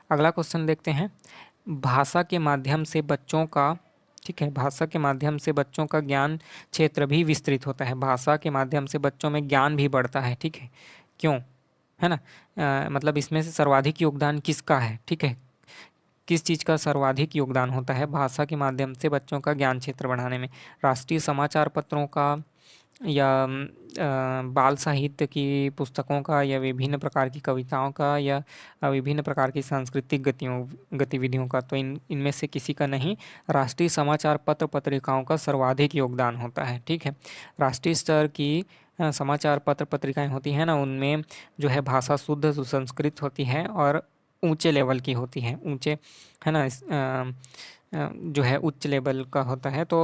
अगला क्वेश्चन देखते हैं। भाषा के माध्यम से बच्चों का, ठीक है, भाषा के माध्यम से बच्चों का ज्ञान क्षेत्र भी विस्तृत होता है। भाषा के माध्यम से बच्चों में ज्ञान भी बढ़ता है, ठीक है, क्यों, है ना। मतलब इसमें से सर्वाधिक योगदान किसका है, ठीक है, किस चीज़ का सर्वाधिक योगदान होता है भाषा के माध्यम से बच्चों का ज्ञान क्षेत्र बढ़ाने में? राष्ट्रीय समाचार पत्रों का, या बाल साहित्य की पुस्तकों का, या विभिन्न प्रकार की कविताओं का, या विभिन्न प्रकार की सांस्कृतिक गतिविधियों का? तो इनमें से किसी का नहीं, राष्ट्रीय समाचार पत्र पत्रिकाओं का सर्वाधिक योगदान होता है, ठीक है। राष्ट्रीय स्तर की समाचार पत्र पत्रिकाएं होती हैं ना, उनमें जो है भाषा शुद्ध सुसंस्कृत होती है और ऊंचे लेवल की होती है, ऊंचे, है ना, जो है उच्च लेवल का होता है। तो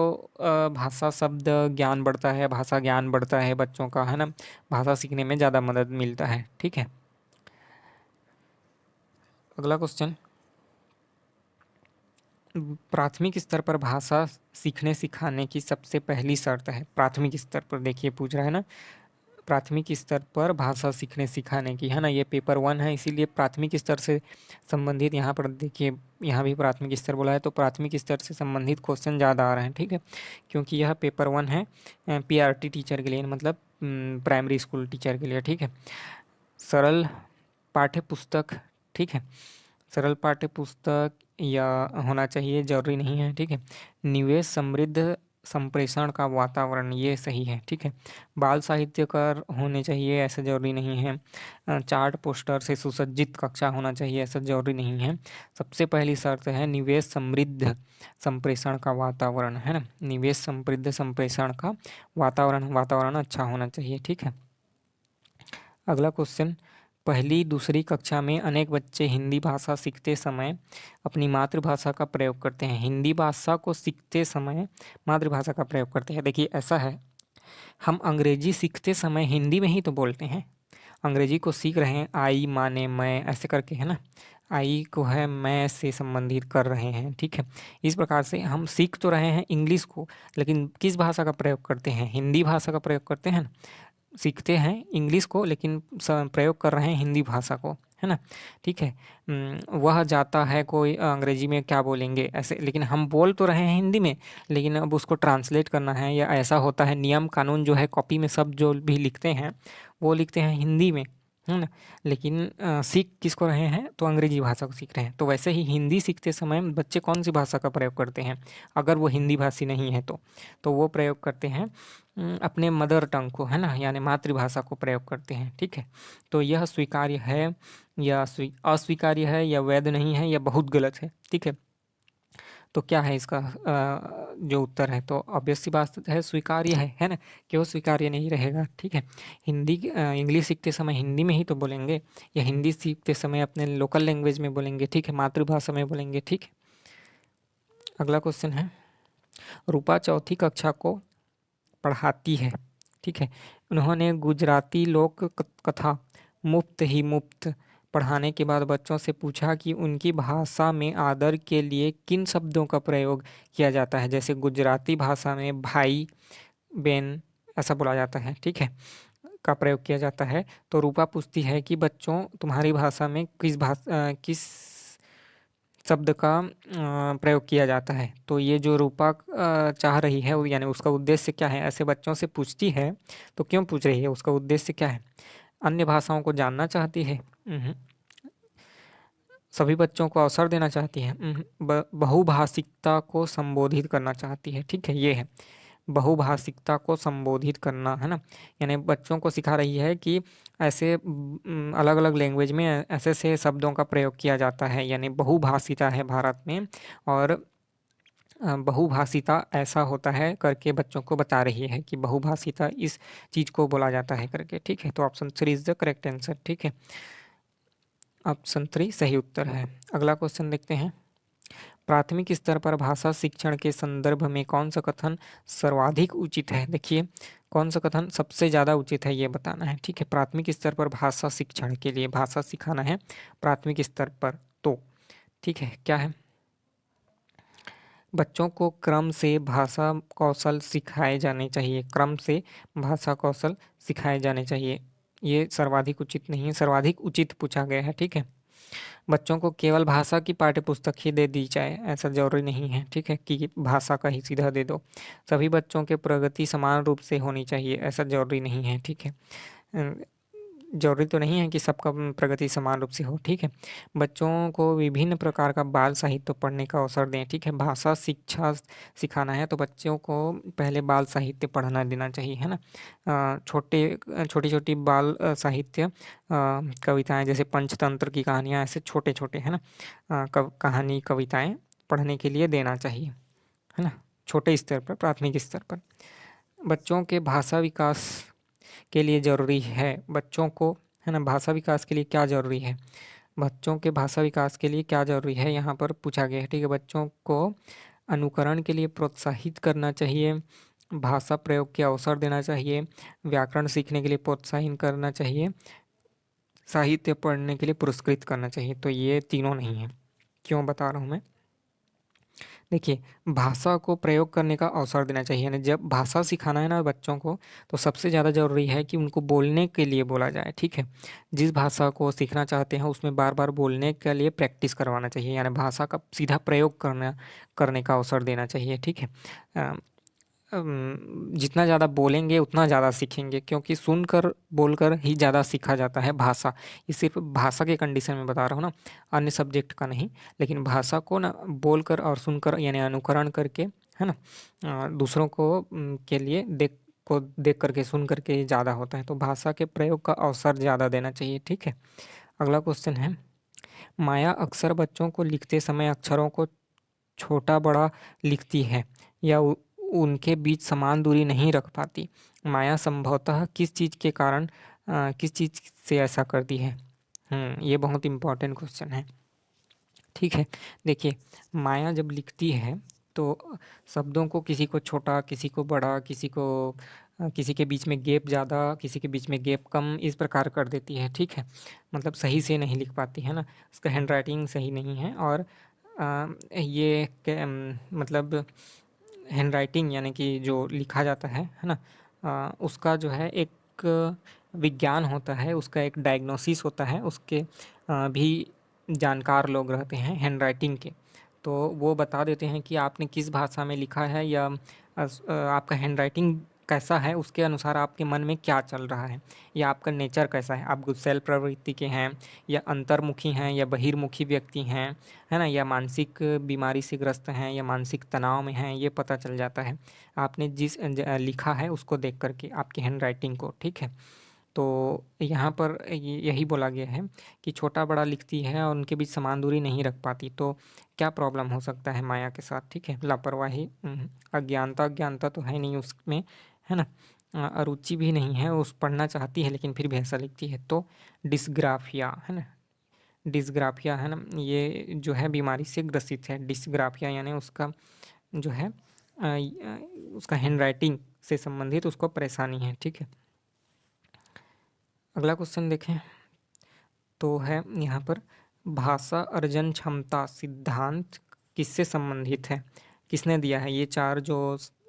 भाषा शब्द ज्ञान बढ़ता है, भाषा ज्ञान बढ़ता है बच्चों का, है ना, भाषा सीखने में ज़्यादा मदद मिलता है, ठीक है। अगला क्वेश्चन, प्राथमिक स्तर पर भाषा सीखने सिखाने की सबसे पहली शर्त है। प्राथमिक स्तर पर देखिए पूछ रहा है ना, प्राथमिक स्तर पर भाषा सीखने सिखाने की, है ना, ये पेपर 1 है, इसीलिए प्राथमिक स्तर से संबंधित यहाँ पर देखिए, यहाँ भी प्राथमिक स्तर बोला है, तो प्राथमिक स्तर से संबंधित क्वेश्चन ज़्यादा आ रहे हैं, ठीक है, क्योंकि यह पेपर 1 है पीआरटी टीचर के लिए, मतलब प्राइमरी स्कूल टीचर के लिए, ठीक है। सरल पाठ्य पुस्तक, ठीक है, सरल पाठ्य पुस्तक या होना चाहिए, जरूरी नहीं है, ठीक है। निवेश समृद्ध संप्रेषण का वातावरण, ये सही है, ठीक है। बाल साहित्यकार होने चाहिए, ऐसा जरूरी नहीं है। चार्ट पोस्टर से सुसज्जित कक्षा होना चाहिए, ऐसा जरूरी नहीं है। सबसे पहली शर्त है निवेश समृद्ध संप्रेषण का वातावरण, है ना, निवेश समृद्ध संप्रेषण का वातावरण, वातावरण अच्छा होना चाहिए, ठीक है। अगला क्वेश्चन, पहली दूसरी कक्षा में अनेक बच्चे हिंदी भाषा सीखते समय अपनी मातृभाषा का प्रयोग करते हैं। हिंदी भाषा को सीखते समय मातृभाषा का प्रयोग करते हैं। देखिए ऐसा है, हम अंग्रेजी सीखते समय हिंदी में ही तो बोलते हैं। अंग्रेजी को सीख रहे हैं, आई माने मैं, ऐसे करके, है ना, आई को है मैं से संबंधित कर रहे हैं, ठीक है। इस प्रकार से हम सीख तो रहे हैं इंग्लिश को, लेकिन किस भाषा का प्रयोग करते हैं? हिंदी भाषा का प्रयोग करते हैं ना। सीखते हैं इंग्लिश को, लेकिन प्रयोग कर रहे हैं हिंदी भाषा को, है ना, ठीक है। वह जाता है, कोई अंग्रेजी में क्या बोलेंगे ऐसे, लेकिन हम बोल तो रहे हैं हिंदी में, लेकिन अब उसको ट्रांसलेट करना है, या ऐसा होता है नियम कानून जो है कॉपी में सब जो भी लिखते हैं वो लिखते हैं हिंदी में, है ना, लेकिन सीख किसको रहे हैं? तो अंग्रेजी भाषा को सीख रहे हैं। तो वैसे ही हिंदी सीखते समय बच्चे कौन सी भाषा का प्रयोग करते हैं? अगर वो हिंदी भाषी नहीं है तो वो प्रयोग करते हैं अपने मदर टंग को, है ना, यानी मातृभाषा को प्रयोग करते हैं, ठीक है। तो यह स्वीकार्य है या अस्वीकार्य है, या वैध नहीं है, या बहुत गलत है, ठीक है। तो क्या है इसका जो उत्तर है? तो ऑब्वियस सी बात है, स्वीकार्य है ना, क्यों स्वीकार्य नहीं रहेगा, ठीक है। इंग्लिश सीखते समय हिंदी में ही तो बोलेंगे, या हिंदी सीखते समय अपने लोकल लैंग्वेज में बोलेंगे, ठीक है, मातृभाषा में बोलेंगे, ठीक है। अगला क्वेश्चन है, रूपा चौथी कक्षा को पढ़ाती है, ठीक है। उन्होंने गुजराती लोक कथा मुफ्त ही मुफ्त पढ़ाने के बाद बच्चों से पूछा कि उनकी भाषा में आदर के लिए किन शब्दों का प्रयोग किया जाता है। जैसे गुजराती भाषा में भाई बहन ऐसा बोला जाता है, ठीक है, का प्रयोग किया जाता है। तो रूपा पूछती है कि बच्चों तुम्हारी भाषा में किस शब्द का प्रयोग किया जाता है। तो ये जो रूपा चाह रही है यानी उसका उद्देश्य क्या है, ऐसे बच्चों से पूछती है तो क्यों पूछ रही है, उसका उद्देश्य क्या है? अन्य भाषाओं को जानना चाहती है? सभी बच्चों को अवसर देना चाहती है? बहुभाषिकता को संबोधित करना चाहती है, ठीक है, ये है बहुभाषिकता को संबोधित करना, है ना, यानी बच्चों को सिखा रही है कि ऐसे अलग अलग लैंग्वेज में ऐसे ऐसे शब्दों का प्रयोग किया जाता है, यानी बहुभाषिता है भारत में, और बहुभाषिता ऐसा होता है करके बच्चों को बता रही है कि बहुभाषिता इस चीज़ को बोला जाता है करके, ठीक है। तो option 3 is the correct answer, ठीक है, ऑप्शन 3 सही उत्तर है। अगला क्वेश्चन देखते हैं, प्राथमिक स्तर पर भाषा शिक्षण के संदर्भ में कौन सा कथन सर्वाधिक उचित है? देखिए कौन सा कथन सबसे ज़्यादा उचित है ये बताना है, ठीक है। प्राथमिक स्तर पर भाषा शिक्षण के लिए भाषा सिखाना है प्राथमिक स्तर पर, तो ठीक है, क्या है? बच्चों को क्रम से भाषा कौशल सिखाए जाने चाहिए, क्रम से भाषा कौशल सिखाए जाने चाहिए। ये सर्वाधिक उचित नहीं है, सर्वाधिक उचित पूछा गया है, ठीक है। बच्चों को केवल भाषा की पाठ्यपुस्तक ही दे दी जाए ऐसा ज़रूरी नहीं है, ठीक है, कि भाषा का ही सीधा दे दो। सभी बच्चों के प्रगति समान रूप से होनी चाहिए ऐसा ज़रूरी नहीं है, ठीक है। ज़रूरी तो नहीं है कि सबका प्रगति समान रूप से हो, ठीक है। बच्चों को विभिन्न प्रकार का बाल साहित्य पढ़ने का अवसर दें, ठीक है। भाषा शिक्षा सिखाना है तो बच्चों को पहले बाल साहित्य पढ़ना देना चाहिए, है ना। छोटी-छोटी बाल साहित्य कविताएँ जैसे पंचतंत्र की कहानियाँ ऐसे छोटे-छोटे, है ना, कहानी कविताएँ पढ़ने के लिए देना चाहिए, है ना, छोटे स्तर पर, प्राथमिक स्तर पर। बच्चों के भाषा विकास के लिए ज़रूरी है बच्चों को, है ना, भाषा विकास के लिए क्या ज़रूरी है? बच्चों के भाषा विकास के लिए क्या ज़रूरी है यहाँ पर पूछा गया है, ठीक है। बच्चों को अनुकरण के लिए प्रोत्साहित करना चाहिए, भाषा प्रयोग के अवसर देना चाहिए, व्याकरण सीखने के लिए प्रोत्साहित करना चाहिए, साहित्य पढ़ने के लिए पुरस्कृत करना चाहिए। तो ये तीनों नहीं है। क्यों बता रहा हूँ मैं? देखिए, भाषा को प्रयोग करने का अवसर देना चाहिए ना, जब भाषा सिखाना है ना बच्चों को, तो सबसे ज़्यादा ज़रूरी है कि उनको बोलने के लिए बोला जाए, ठीक है। जिस भाषा को सीखना चाहते हैं उसमें बार-बार बोलने के लिए प्रैक्टिस करवाना चाहिए, यानी भाषा का सीधा प्रयोग करने का अवसर देना चाहिए, ठीक है। अ, जितना ज़्यादा बोलेंगे उतना ज़्यादा सीखेंगे, क्योंकि सुनकर बोलकर ही ज़्यादा सीखा जाता है भाषा। ये सिर्फ़ भाषा के कंडीशन में बता रहा हूँ ना, अन्य सब्जेक्ट का नहीं। लेकिन भाषा को ना बोलकर और सुनकर यानी अनुकरण करके, है ना, दूसरों को के लिए देख करके सुन करके ज़्यादा होता है। तो भाषा के प्रयोग का अवसर ज़्यादा देना चाहिए, ठीक है। अगला क्वेश्चन है, माया अक्सर बच्चों को लिखते समय अक्षरों को छोटा-बड़ा लिखती है या उनके बीच समान दूरी नहीं रख पाती। माया संभवतः किस चीज़ से ऐसा करती है? ये बहुत इम्पोर्टेंट क्वेश्चन है। ठीक है, देखिए, माया जब लिखती है तो शब्दों को किसी को छोटा, किसी को बड़ा, किसी के बीच में गैप ज़्यादा, किसी के बीच में गैप कम, इस प्रकार कर देती है, ठीक है। मतलब सही से नहीं लिख पाती, है ना? उसका हैंडराइटिंग सही नहीं है और मतलब हैंडराइटिंग यानी कि जो लिखा जाता है ना, उसका जो है एक विज्ञान होता है, उसका एक डायग्नोसिस होता है, उसके भी जानकार लोग रहते हैं हैंडराइटिंग के। तो वो बता देते हैं कि आपने किस भाषा में लिखा है या आपका हैंडराइटिंग कैसा है, उसके अनुसार आपके मन में क्या चल रहा है या आपका नेचर कैसा है। आप गुस्सैल प्रवृत्ति के हैं या अंतर्मुखी हैं या बहिर्मुखी व्यक्ति हैं, है ना, या मानसिक बीमारी से ग्रस्त हैं या मानसिक तनाव में हैं, ये पता चल जाता है आपने जिस लिखा है उसको देख करके, आपकी हैंडराइटिंग को, ठीक है। तो यहाँ पर यही बोला गया है कि छोटा बड़ा लिखती है और उनके बीच समान दूरी नहीं रख पाती। तो क्या प्रॉब्लम हो सकता है माया के साथ, ठीक है। लापरवाही, अज्ञानता तो है नहीं उसमें, है ना। अरुचि भी नहीं है, उस पढ़ना चाहती है लेकिन फिर भी ऐसा लिखती है। तो डिस्ग्राफिया, है ना, डिस्ग्राफिया, है ना, ये जो है बीमारी से ग्रसित है। डिस्ग्राफिया यानी उसका जो है उसका हैंडराइटिंग से संबंधित उसको परेशानी है, ठीक है। अगला क्वेश्चन देखें तो है यहाँ पर, भाषा अर्जन क्षमता सिद्धांत किससे संबंधित है? किसने दिया है? ये चार जो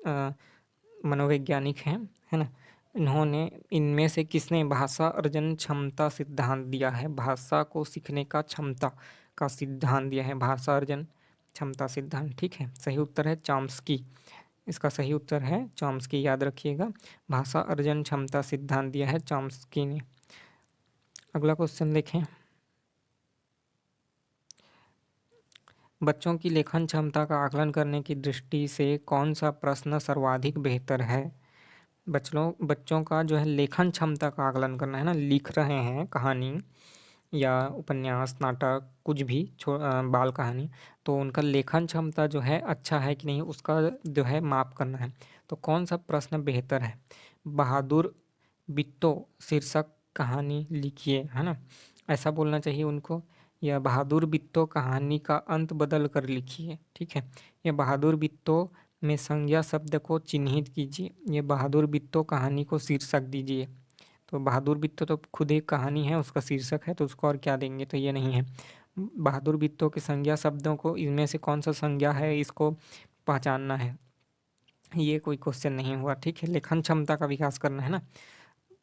अ, मनोवैज्ञानिक हैं, है ना, इन्होंने इनमें से किसने भाषा अर्जन क्षमता सिद्धांत दिया है? भाषा को सीखने का क्षमता का सिद्धांत दिया है, भाषा अर्जन क्षमता सिद्धांत, ठीक है। सही उत्तर है चॉम्स्की। इसका सही उत्तर है चॉम्स्की, याद रखिएगा। भाषा अर्जन क्षमता सिद्धांत दिया है चॉम्स्की ने। अगला क्वेश्चन देखें, बच्चों की लेखन क्षमता का आकलन करने की दृष्टि से कौन सा प्रश्न सर्वाधिक बेहतर है? बच्चों का जो है लेखन क्षमता का आकलन करना है ना, लिख रहे हैं कहानी या उपन्यास, नाटक, कुछ भी बाल कहानी, तो उनका लेखन क्षमता जो है अच्छा है कि नहीं, उसका जो है माप करना है। तो कौन सा प्रश्न बेहतर है? बहादुर बिट्टो शीर्षक कहानी लिखिए, है ना, ऐसा बोलना चाहिए उनको, या बहादुर बिट्टो कहानी का अंत बदल कर लिखिए, ठीक है। या बहादुर बिट्टो में संज्ञा शब्द को चिन्हित कीजिए, ये बहादुर बिट्टो कहानी को शीर्षक दीजिए। तो बहादुर बिट्टो तो खुद एक कहानी है, उसका शीर्षक है, तो उसको और क्या देंगे, तो ये नहीं है। बहादुर बिट्टो के संज्ञा शब्दों को, इनमें से कौन सा संज्ञा है इसको पहचानना है, ये कोई क्वेश्चन नहीं हुआ, ठीक है। लेखन क्षमता का विकास करना है ना,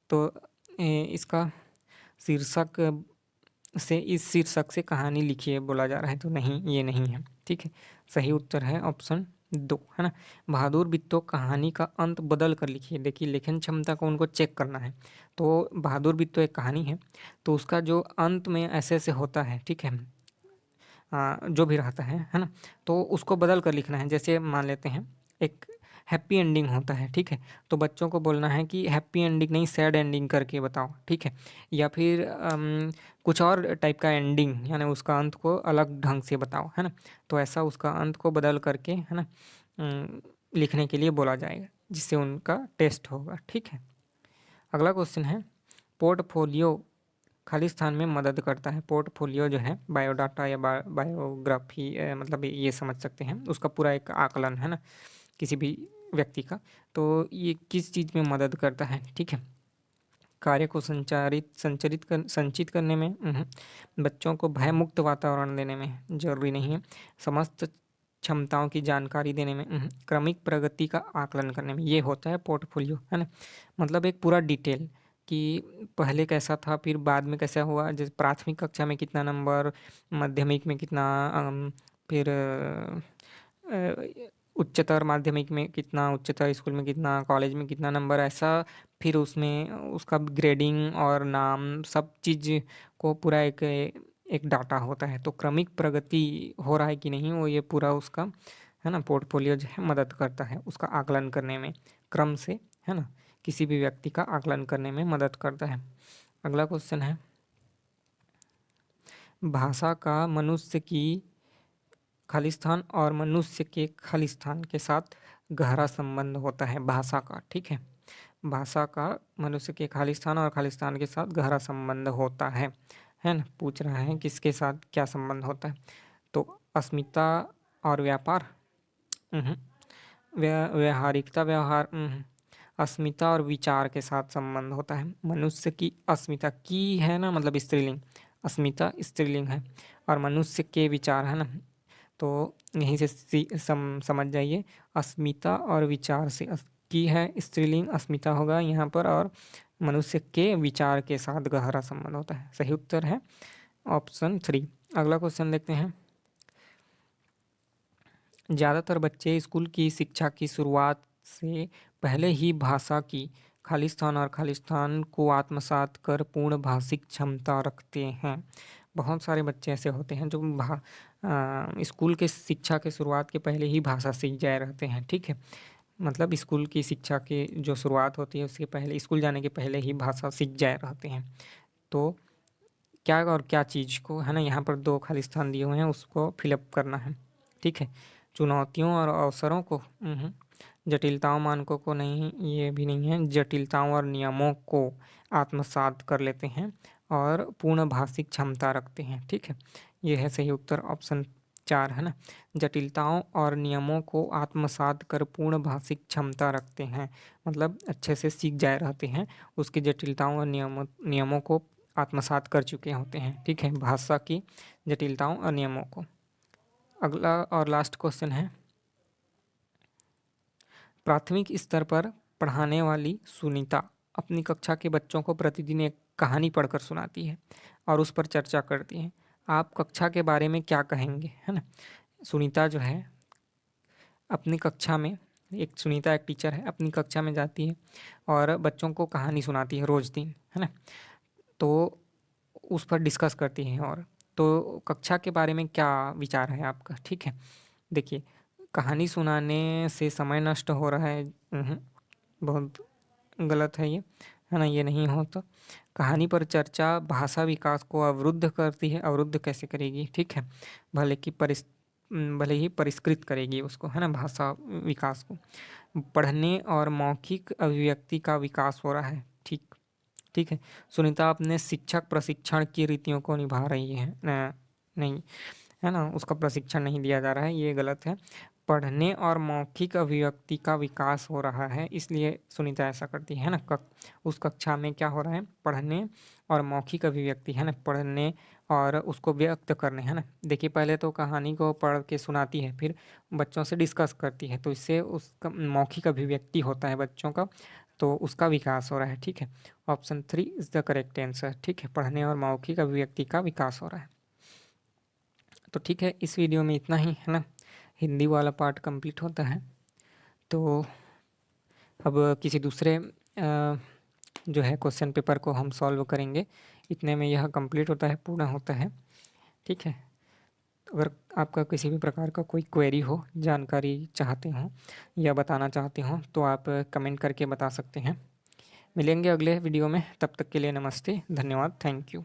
तो इसका शीर्षक से इस शीर्षक से कहानी लिखिए बोला जा रहा है, तो नहीं, ये नहीं है। ठीक है, सही उत्तर है ऑप्शन 2, है ना। बहादुर बिट्टो कहानी का अंत बदल कर लिखिए। देखिए, लेखन क्षमता को उनको चेक करना है। तो बहादुर बिट्टो एक कहानी है, तो उसका जो अंत में ऐसे ऐसे होता है, ठीक है, जो भी रहता है ना, तो उसको बदल कर लिखना है। जैसे मान लेते हैं एक हैप्पी एंडिंग होता है, ठीक है, तो बच्चों को बोलना है कि हैप्पी एंडिंग नहीं, सैड एंडिंग करके बताओ, ठीक है। या फिर कुछ और टाइप का एंडिंग, यानी उसका अंत को अलग ढंग से बताओ, है ना। तो ऐसा उसका अंत को बदल करके, है ना, लिखने के लिए बोला जाएगा, जिससे उनका टेस्ट होगा। ठीक है, अगला क्वेश्चन है, पोर्टफोलियो खाली स्थान में मदद करता है। पोर्टफोलियो जो है बायोडाटा या बायोग्राफी, मतलब ये समझ सकते हैं, उसका पूरा एक आकलन, है ना, किसी भी व्यक्ति का। तो ये किस चीज़ में मदद करता है, ठीक है। कार्य को संचित करने में, बच्चों को भय मुक्त वातावरण देने में, जरूरी नहीं है। समस्त क्षमताओं की जानकारी देने में, क्रमिक प्रगति का आकलन करने में, ये होता है पोर्टफोलियो, है ना। मतलब एक पूरा डिटेल कि पहले कैसा था, फिर बाद में कैसा हुआ, जैसे प्राथमिक कक्षा में कितना नंबर, माध्यमिक में कितना, फिर उच्चतर माध्यमिक में कितना, उच्चतर स्कूल में कितना, कॉलेज में कितना नंबर, ऐसा। फिर उसमें उसका ग्रेडिंग और नाम, सब चीज़ को पूरा एक एक डाटा होता है। तो क्रमिक प्रगति हो रहा है कि नहीं, वो ये पूरा उसका, है ना, पोर्टफोलियो जो है मदद करता है उसका आकलन करने में, क्रम से, है ना, किसी भी व्यक्ति का आकलन करने में मदद करता है। अगला क्वेश्चन है, भाषा का मनुष्य की खालिस्तान और मनुष्य के खालिस्तान के साथ गहरा संबंध होता है, भाषा का, ठीक है। भाषा का मनुष्य के खालिस्तान और खालिस्तान के साथ गहरा संबंध होता है ना। पूछ रहा है किसके साथ क्या संबंध होता है, तो अस्मिता और व्यापार, उहुँ, व्यावहारिकता, व्यवहार, अस्मिता और विचार के साथ संबंध होता है। मनुष्य की अस्मिता की है ना, मतलब स्त्रीलिंग, अस्मिता स्त्रीलिंग है, और मनुष्य के विचार, है ना। तो यहीं से समझ जाइए, अस्मिता और विचार से, की है स्त्रीलिंग, अस्मिता होगा यहाँ पर, और मनुष्य के विचार के साथ गहरा संबंध होता है। सही उत्तर है ऑप्शन 3। अगला क्वेश्चन देखते हैं, ज़्यादातर बच्चे स्कूल की शिक्षा की शुरुआत से पहले ही भाषा की खालिस्तान और खालिस्तान को आत्मसात कर पूर्ण भाषिक क्षमता रखते हैं। बहुत सारे बच्चे ऐसे होते हैं जो स्कूल के शिक्षा के शुरुआत के पहले ही भाषा सीख जाए रहते हैं, ठीक है। मतलब स्कूल की शिक्षा की जो शुरुआत होती है उसके पहले, स्कूल जाने के पहले ही भाषा सीख जाए रहते हैं। तो क्या और क्या चीज़ को, है ना, यहाँ पर 2 खालिस्तान दिए हुए हैं, उसको फिलअप करना है, ठीक है। चुनौतियों और अवसरों को, जटिलताओं, मानकों को नहीं, ये भी नहीं है, जटिलताओं और नियमों को आत्मसात कर लेते हैं और पूर्ण भाषिक क्षमता रखते हैं, ठीक है। ये है सही उत्तर ऑप्शन 4, है ना। जटिलताओं और नियमों को आत्मसात कर पूर्ण भाषिक क्षमता रखते हैं, मतलब अच्छे से सीख जाए रहते हैं, उसकी जटिलताओं और नियमों को आत्मसात कर चुके होते हैं, ठीक है, भाषा की जटिलताओं और नियमों को। अगला और लास्ट क्वेश्चन है, प्राथमिक स्तर पर पढ़ाने वाली सुनीता अपनी कक्षा के बच्चों को प्रतिदिन एक कहानी पढ़कर सुनाती है और उस पर चर्चा करती है। आप कक्षा के बारे में क्या कहेंगे, है ना। सुनीता जो है अपनी कक्षा में, एक सुनीता एक टीचर है, अपनी कक्षा में जाती है और बच्चों को कहानी सुनाती है रोज़ दिन, है ना। तो उस पर डिस्कस करती हैं, और तो कक्षा के बारे में क्या विचार है आपका, ठीक है। देखिए, कहानी सुनाने से समय नष्ट हो रहा है, बहुत गलत है ये, है ना, ये नहीं होता। कहानी पर चर्चा भाषा विकास को अवरुद्ध करती है, अवरुद्ध कैसे करेगी, ठीक है, भले ही परिष्कृत करेगी उसको, है ना, भाषा विकास को। पढ़ने और मौखिक अभिव्यक्ति का विकास हो रहा है, ठीक, ठीक है। सुनीता अपने शिक्षक प्रशिक्षण की रीतियों को निभा रही है, नहीं, है ना, उसका प्रशिक्षण नहीं दिया जा रहा है, ये गलत है। पढ़ने और मौखिक अभिव्यक्ति का विकास हो रहा है, इसलिए सुनीता ऐसा करती है ना। उस कक्षा में क्या हो रहा है, पढ़ने और मौखिक अभिव्यक्ति, है ना, पढ़ने और उसको व्यक्त करने, है ना। देखिए, पहले तो कहानी को पढ़ के सुनाती है, फिर बच्चों से डिस्कस करती है, तो इससे उसका मौखिक अभिव्यक्ति होता है बच्चों का, तो उसका विकास हो रहा है। ठीक है, option 3 is the correct answer. ठीक है, पढ़ने और मौखिक अभिव्यक्ति का विकास हो रहा है। तो ठीक है, इस वीडियो में इतना ही है ना, हिंदी वाला पार्ट कंप्लीट होता है। तो अब किसी दूसरे जो है क्वेश्चन पेपर को हम सॉल्व करेंगे। इतने में यह कंप्लीट होता है, पूर्ण होता है। ठीक है, अगर आपका किसी भी प्रकार का कोई क्वेरी हो, जानकारी चाहते हो या बताना चाहते हो तो आप कमेंट करके बता सकते हैं। मिलेंगे अगले वीडियो में, तब तक के लिए नमस्ते, धन्यवाद, थैंक यू।